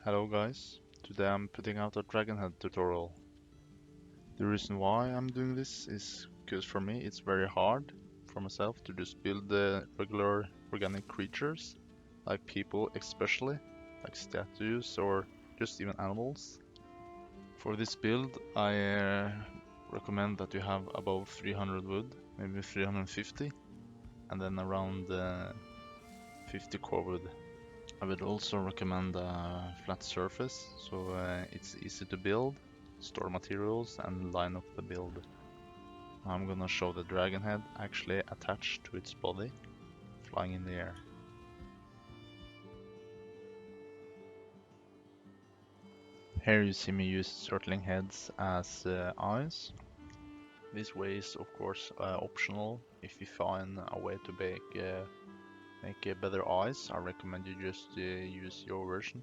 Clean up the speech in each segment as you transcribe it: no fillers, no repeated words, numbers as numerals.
Hello guys, today I'm putting out a dragon head tutorial. The reason why I'm doing this is because for me it's very hard for myself to just build the regular organic creatures, like people especially, like statues or just even animals. For this build I recommend that you have above 300 wood, maybe 350, and then around 50 core wood. I would also recommend a flat surface, so it's easy to build, store materials, and line up the build. I'm gonna show the dragon head actually attached to its body, flying in the air. Here you see me use circling heads as eyes. This way is of course optional. If you find a way to make better eyes, I recommend you just use your version.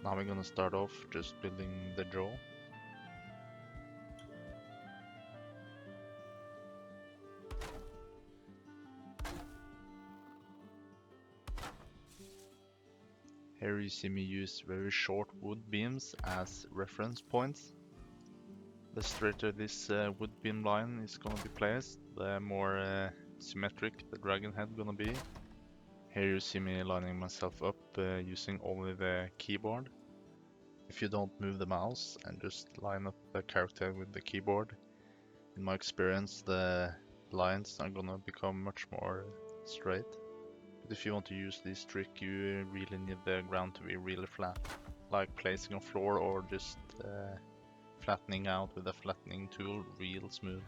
Now we're gonna start off just building the jaw. Here you see me use very short wood beams as reference points. The straighter this wood beam line is gonna be placed, the more symmetric the dragon head gonna be. Here you see me lining myself up using only the keyboard. If you don't move the mouse and just line up the character with the keyboard, in my experience the lines are gonna become much more straight. But if you want to use this trick, you really need the ground to be really flat, like placing a floor or just flattening out with a flattening tool real smooth.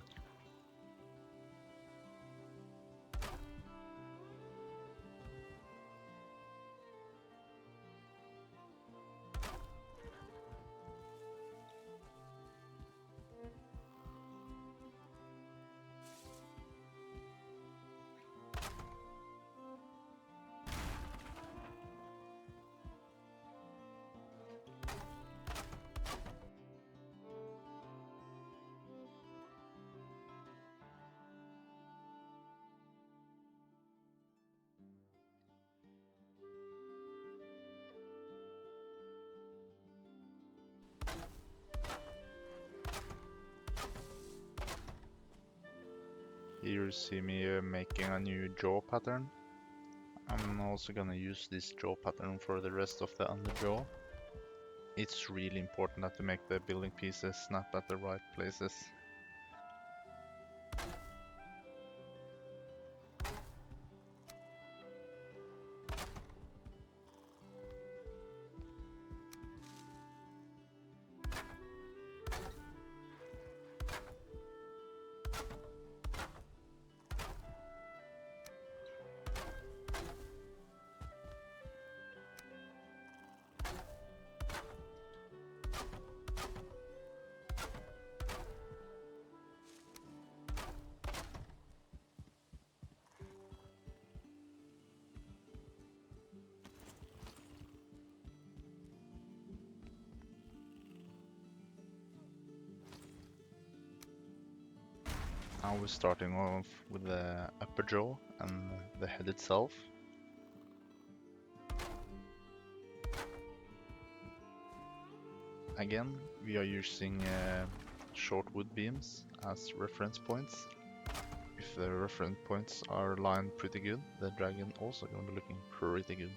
Here you see me making a new jaw pattern. I'm also gonna use this jaw pattern for the rest of the underjaw. It's really important that you make the building pieces snap at the right places. Now we're starting off with the upper jaw and the head itself. Again, we are using short wood beams as reference points. If the reference points are lined pretty good, the dragon also gonna be looking pretty good.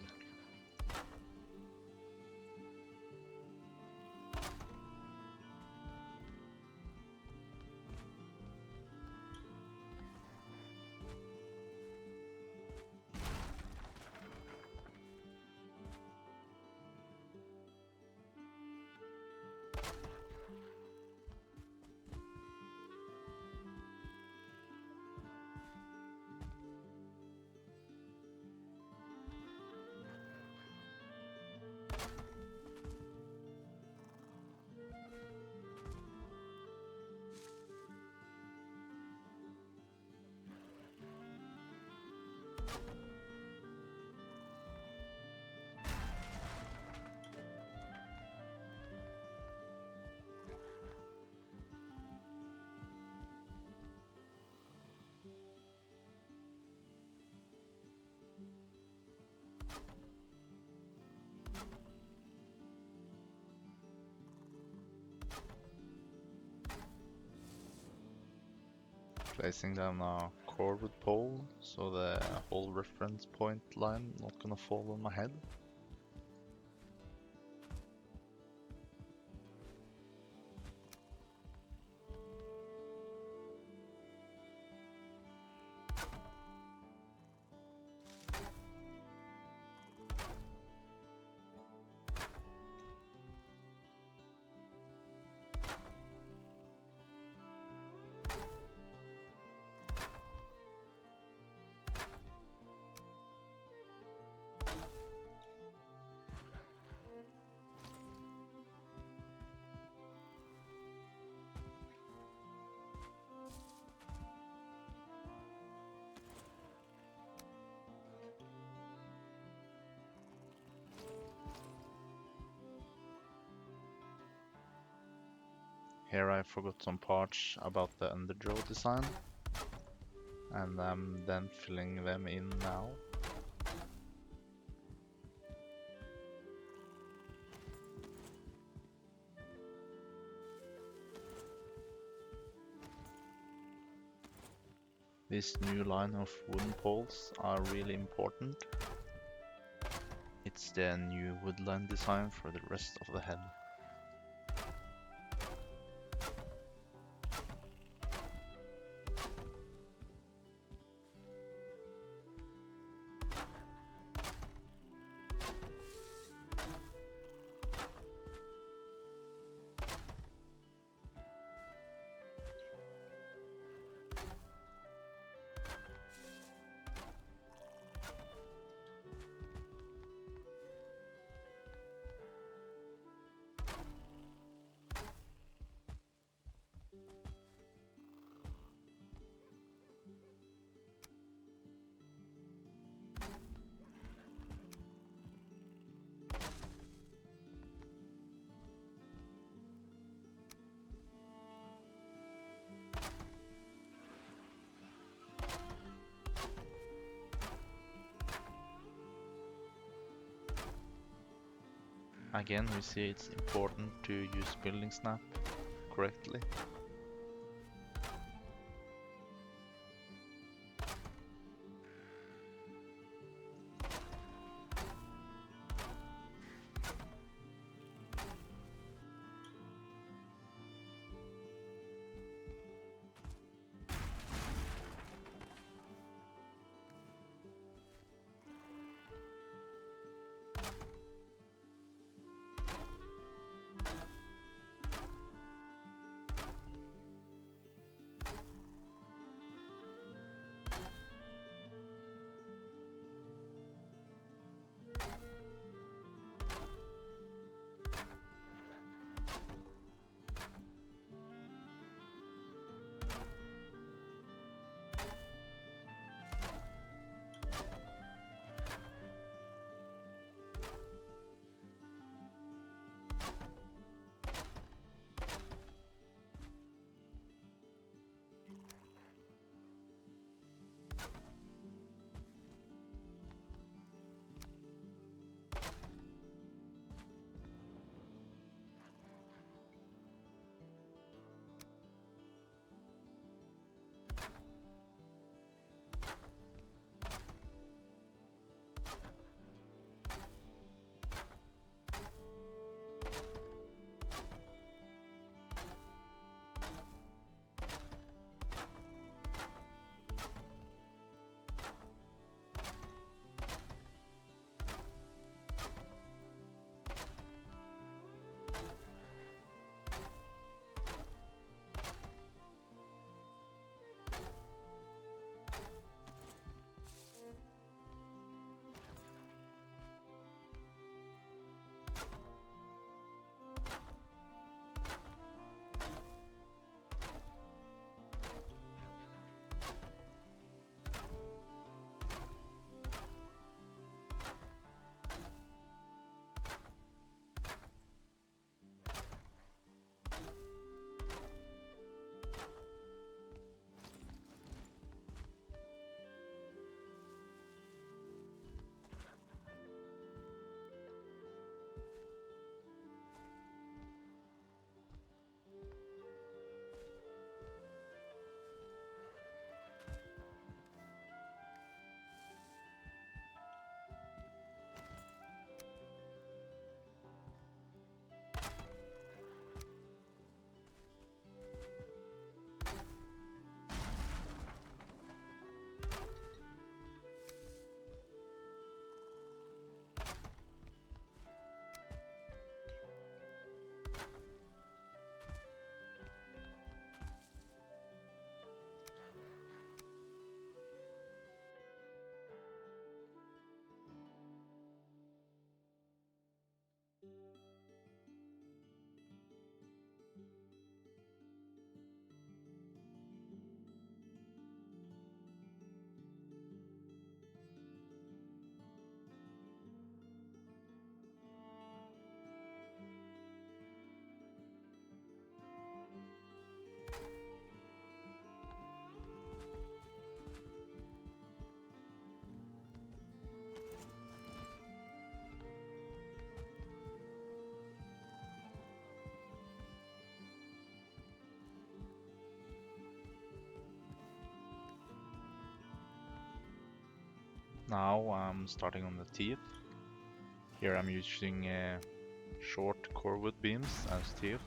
Placing down a cordwood pole so the whole reference point line not gonna fall on my head. Here I forgot some parts about the underdraw design, and I'm then filling them in now. This new line of wooden poles are really important. It's the new woodline design for the rest of the head. Again, we see it's important to use building snap correctly. Now I'm starting on the teeth. Here I'm using short core wood beams as teeth.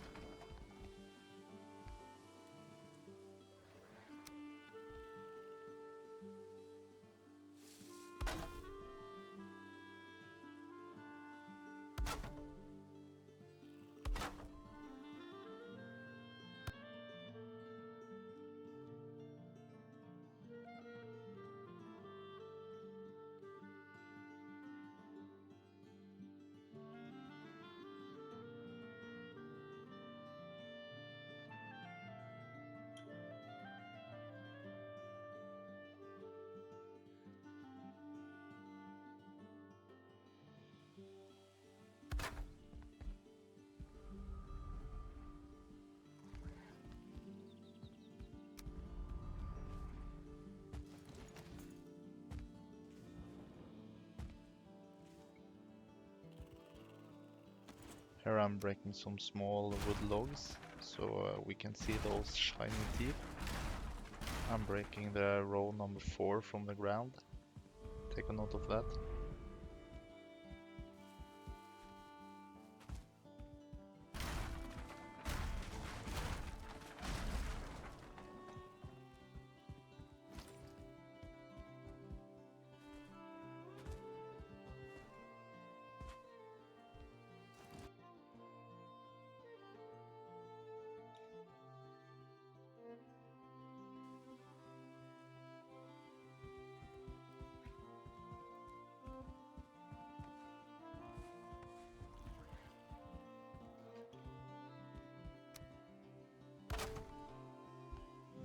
Here I'm breaking some small wood logs so we can see those shiny teeth. I'm breaking the row number 4 from the ground. Take a note of that.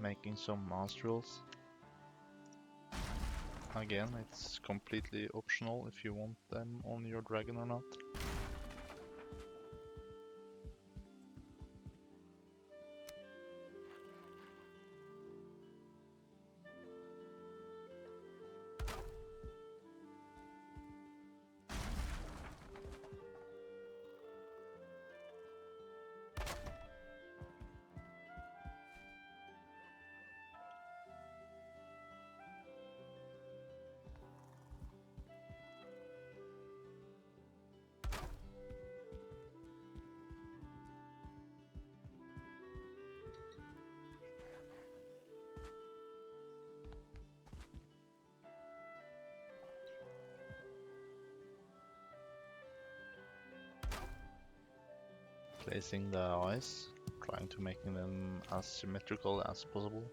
Making some nostrils. Again, it's completely optional if you want them on your dragon or not. Placing the eyes, trying to make them as symmetrical as possible.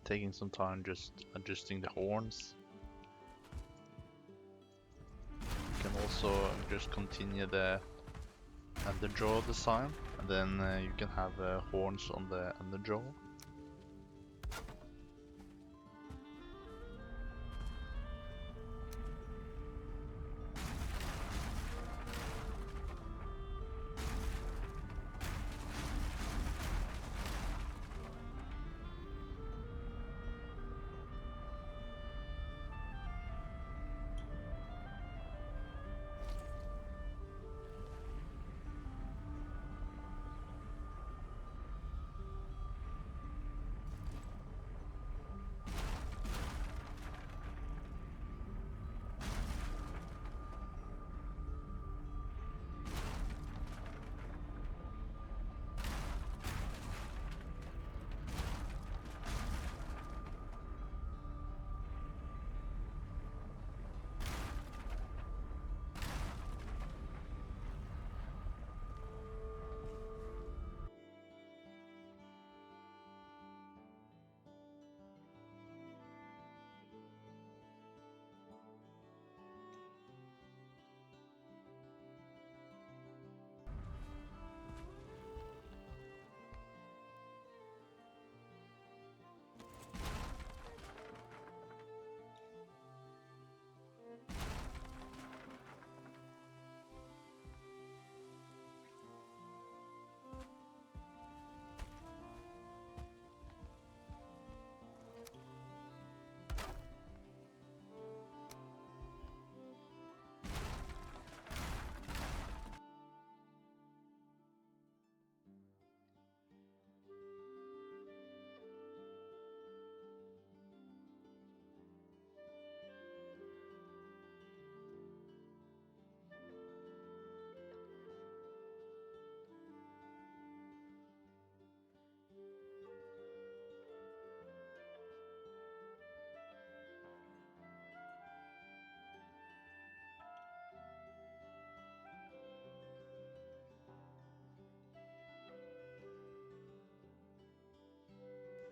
Taking some time just adjusting the horns. You can also just continue the underjaw design, and then you can have horns on the underjaw.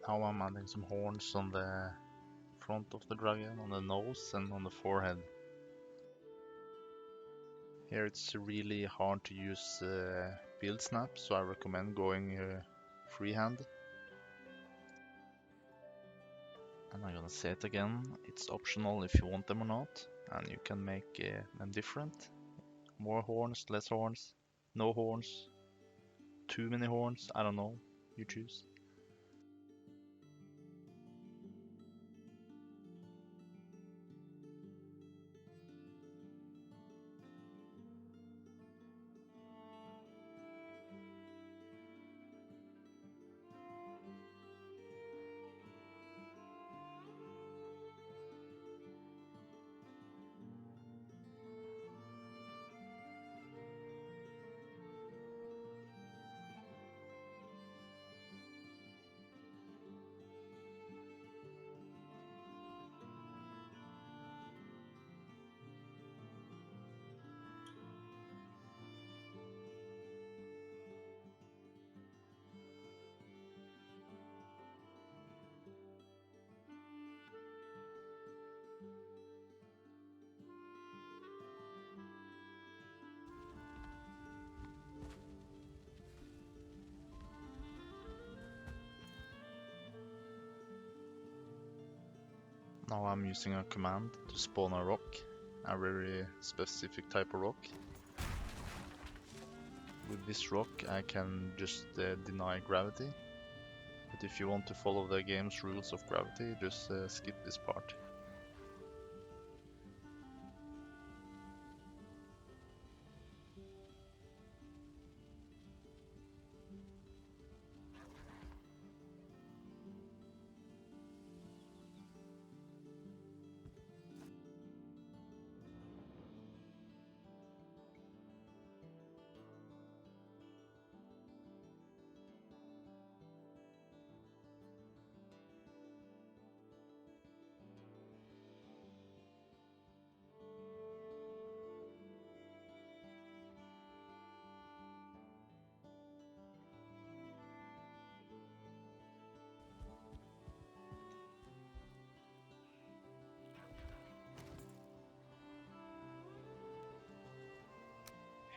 Now I'm adding some horns on the front of the dragon, on the nose and on the forehead. Here it's really hard to use build snap, so I recommend going freehand. And I'm gonna say it again, it's optional if you want them or not, and you can make them different. More horns, less horns, no horns, too many horns, I don't know, you choose. Now I'm using a command to spawn a rock, a very specific type of rock. With this rock I can just deny gravity, but if you want to follow the game's rules of gravity, just skip this part.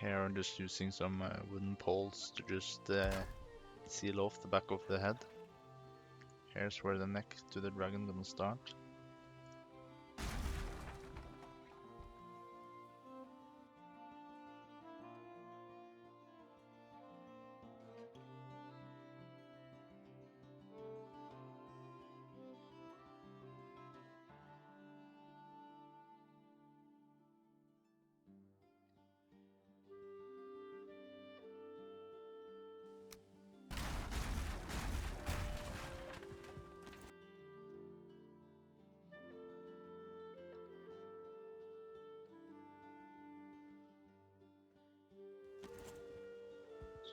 Here I'm just using some wooden poles to just seal off the back of the head. Here's where the neck to the dragon gonna start.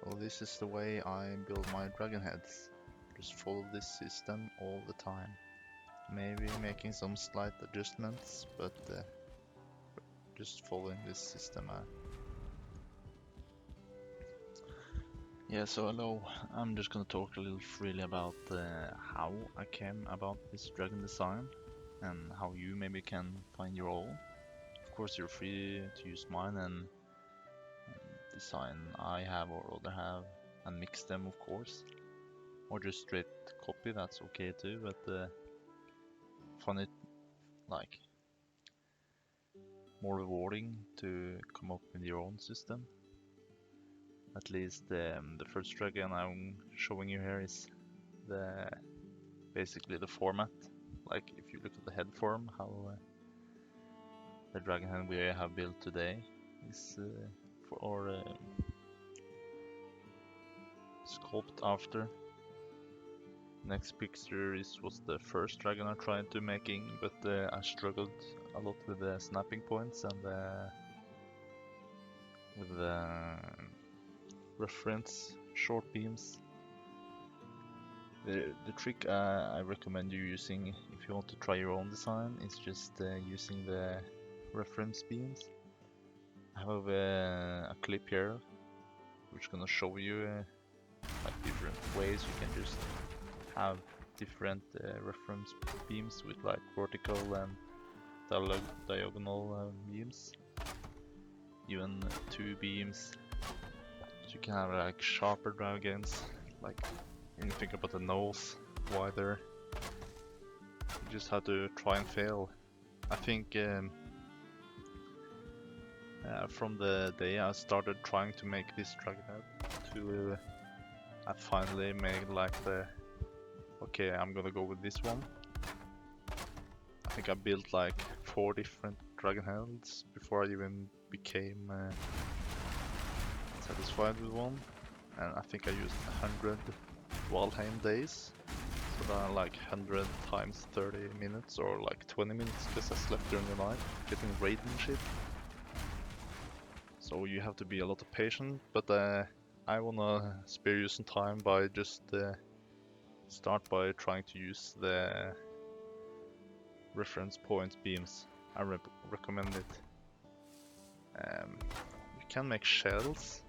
So this is the way I build my dragon heads. Just follow this system all the time. Maybe making some slight adjustments, but just following this system. Yeah, so hello, I'm just gonna talk a little freely about how I came about this dragon design and how you maybe can find your own. Of course you're free to use mine and design I have or other have and mix them of course. Or just straight copy, that's okay too, but find it like more rewarding to come up with your own system. At least the first dragon I'm showing you here is basically the format. Like if you look at the head form, how the dragon head we have built today is sculpted after. Next picture was the first dragon I tried to making, but I struggled a lot with the snapping points and with the reference short beams. The trick I recommend you using if you want to try your own design is just using the reference beams. I have a clip here which is gonna show you like different ways you can just have different reference beams with like vertical and diagonal beams. Even two beams. So you can have like sharper dragons, like when you think about the nose, wider. You just have to try and fail. I think from the day I started trying to make this dragon to I finally made like the okay, I'm gonna go with this one. I think I built like 4 different dragon heads before I even became satisfied with one. And I think I used 100 Valheim days. So that like 100 times 30 minutes or like 20 minutes because I slept during the night getting raiding shit. So you have to be a lot of patient, but I wanna spare you some time by just start by trying to use the reference point beams. I recommend it. You can make shells,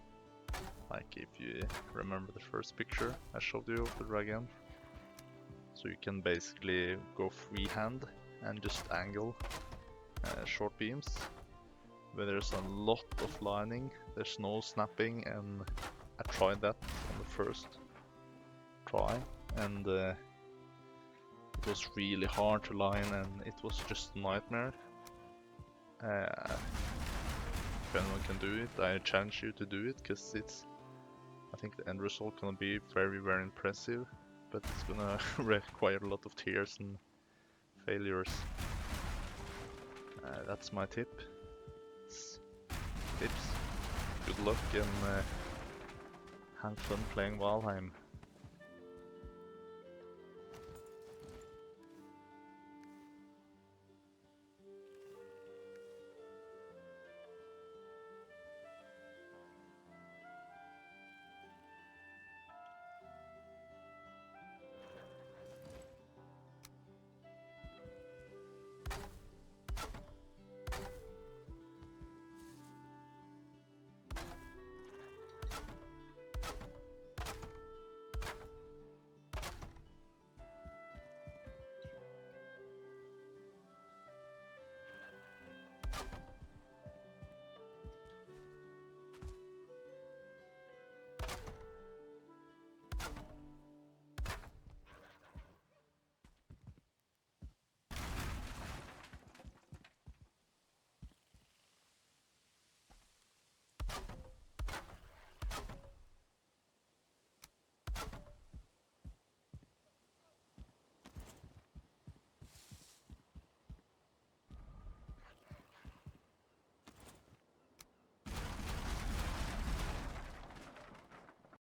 like if you remember the first picture I showed you of the dragon. So you can basically go freehand and just angle short beams. Where there's a lot of lining, there's no snapping, and I tried that on the first try, and it was really hard to line, and it was just a nightmare. If anyone can do it, I challenge you to do it, because I think the end result gonna be very, very impressive, but it's gonna require a lot of tears and failures. That's my tip. Tips. Good luck and have fun playing Valheim.